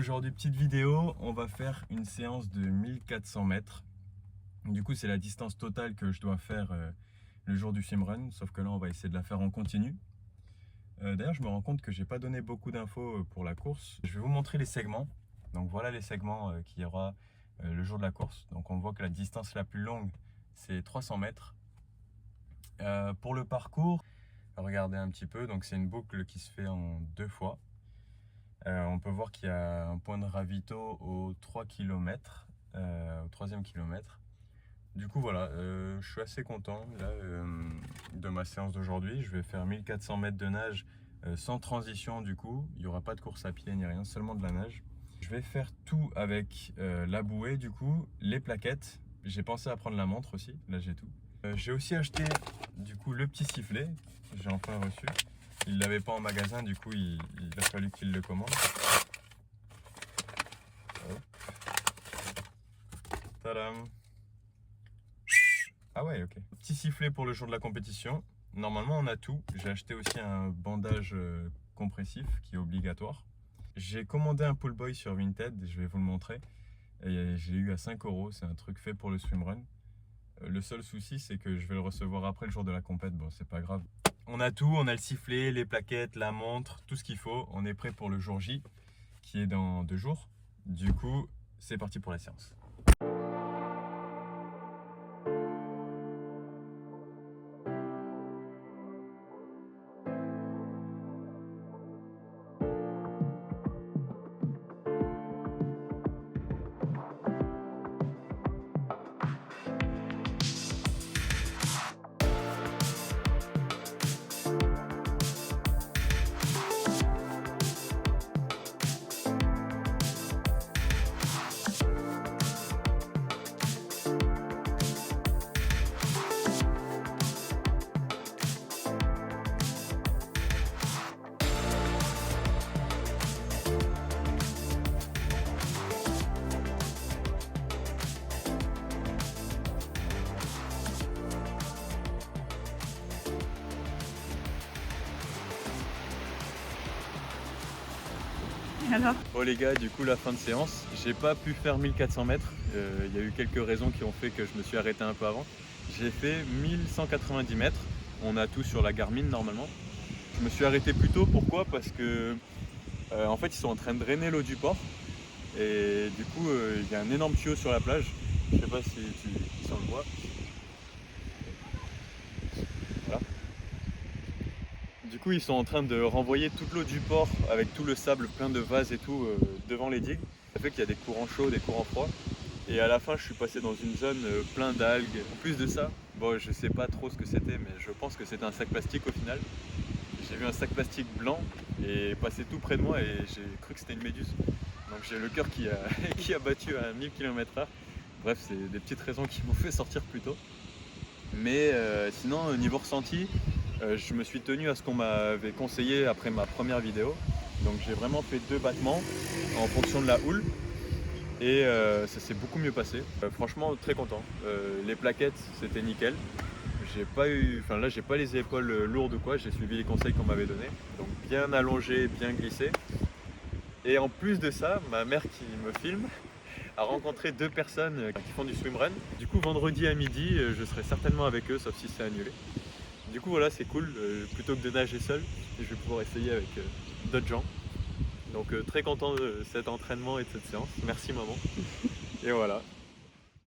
Aujourd'hui, petite vidéo, on va faire une séance de 1400 mètres. Du coup, c'est la distance totale que je dois faire le jour du swimrun, sauf que là, on va essayer de la faire en continu. D'ailleurs, je me rends compte que j'ai pas donné beaucoup d'infos pour la course. Je vais vous montrer les segments. Donc voilà les segments qu'il y aura le jour de la course. Donc on voit que la distance la plus longue, c'est 300 mètres. Pour le parcours, regardez un petit peu, donc c'est une boucle qui se fait en 2 fois. On peut voir qu'il y a un point de ravito au 3 km, au 3e kilomètre. Du coup voilà, je suis assez content là, de ma séance d'aujourd'hui. Je vais faire 1400 mètres de nage sans transition du coup. Il n'y aura pas de course à pied ni rien, seulement de la nage. Je vais faire tout avec la bouée du coup, les plaquettes. J'ai pensé à prendre la montre aussi, là j'ai tout. J'ai aussi acheté du coup le petit sifflet, j'ai enfin reçu. Il ne l'avait pas en magasin, du coup il a fallu qu'il le commande. Hop. Tadam! Ah ouais, ok. Petit sifflet pour le jour de la compétition. Normalement on a tout. J'ai acheté aussi un bandage compressif qui est obligatoire. J'ai commandé un pull boy sur Vinted, je vais vous le montrer. Et je l'ai eu à 5 €, c'est un truc fait pour le swimrun. Le seul souci c'est que je vais le recevoir après le jour de la compète, bon c'est pas grave. On a tout, on a le sifflet, les plaquettes, la montre, tout ce qu'il faut. On est prêt pour le jour J qui est dans 2 jours. Du coup, c'est parti pour la séance. Alors Bon les gars, du coup la fin de séance, j'ai pas pu faire 1400 mètres, il y a eu quelques raisons qui ont fait que je me suis arrêté un peu avant. J'ai fait 1190 mètres, on a tout sur la Garmin normalement. Je me suis arrêté plus tôt, pourquoi? Parce que en fait ils sont en train de drainer l'eau du port et du coup il y a un énorme tuyau sur la plage. Je sais pas si on le voit. Voilà. Du coup ils sont en train de renvoyer toute l'eau du port avec tout le sable plein de vases et tout devant les digues. Ça fait qu'il y a des courants chauds, des courants froids. Et à la fin je suis passé dans une zone plein d'algues. En plus de ça, bon je sais pas trop ce que c'était mais je pense que c'était un sac plastique au final. J'ai vu un sac plastique blanc et passer tout près de moi et j'ai cru que c'était une méduse. Donc j'ai le cœur qui a battu à 1000 km/h. Bref, c'est des petites raisons qui m'ont fait sortir plus tôt. Mais sinon, niveau ressenti, je me suis tenu à ce qu'on m'avait conseillé après ma première vidéo. Donc j'ai vraiment fait 2 battements en fonction de la houle. Et ça s'est beaucoup mieux passé. Franchement, très content. Les plaquettes, c'était nickel. J'ai pas eu, enfin là, j'ai pas les épaules lourdes ou quoi. J'ai suivi les conseils qu'on m'avait donnés. Donc bien allongé, bien glissé. Et en plus de ça, ma mère qui me filme a rencontré 2 personnes qui font du swimrun. Du coup, vendredi à midi, je serai certainement avec eux, sauf si c'est annulé. Du coup, voilà, c'est cool. Plutôt que de nager seul, je vais pouvoir essayer avec d'autres gens. Donc très content de cet entraînement et de cette séance. Merci maman. Et voilà.